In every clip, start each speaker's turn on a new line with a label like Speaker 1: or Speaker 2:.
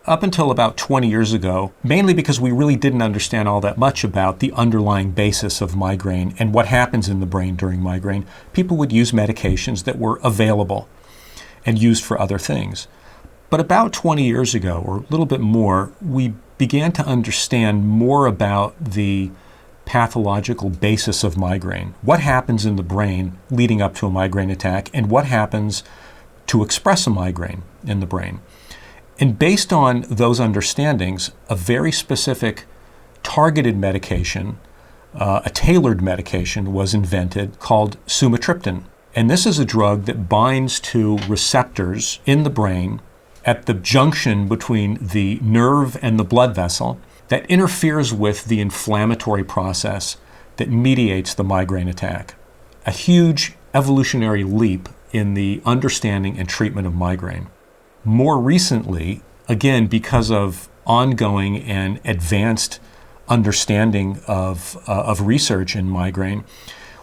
Speaker 1: up until about 20 years ago, mainly because we really didn't understand all that much about the underlying basis of migraine and what happens in the brain during migraine, people would use medications that were available and used for other things. But about 20 years ago, or a little bit more, we began to understand more about the pathological basis of migraine. What happens in the brain leading up to a migraine attack, and what happens to express a migraine in the brain. And based on those understandings, a very specific targeted medication, a tailored medication, was invented called sumatriptan. And this is a drug that binds to receptors in the brain at the junction between the nerve and the blood vessel that interferes with the inflammatory process that mediates the migraine attack. A huge evolutionary leap in the understanding and treatment of migraine. More recently, again, because of ongoing and advanced understanding of research in migraine,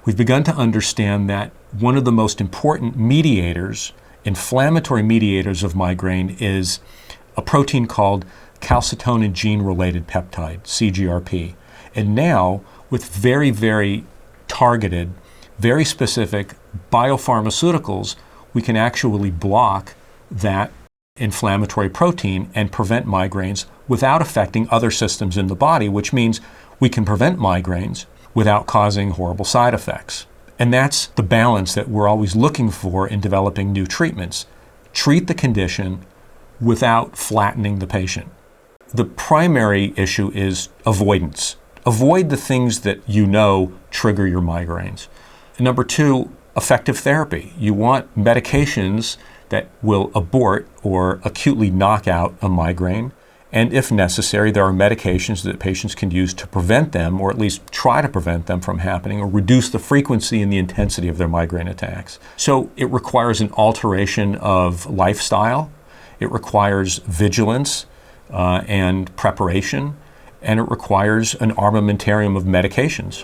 Speaker 1: we've begun to understand that one of the most important mediators, inflammatory mediators of migraine, is a protein called calcitonin gene-related peptide, CGRP. And now, with very, very targeted, very specific biopharmaceuticals, we can actually block that inflammatory protein and prevent migraines without affecting other systems in the body, which means we can prevent migraines without causing horrible side effects. And that's the balance that we're always looking for in developing new treatments. Treat the condition without flattening the patient. The primary issue is avoidance. Avoid the things that you know trigger your migraines. And number two, effective therapy. You want medications that will abort or acutely knock out a migraine. And if necessary, there are medications that patients can use to prevent them, or at least try to prevent them from happening, or reduce the frequency and the intensity of their migraine attacks. So it requires an alteration of lifestyle. It requires vigilance and preparation, and it requires an armamentarium of medications.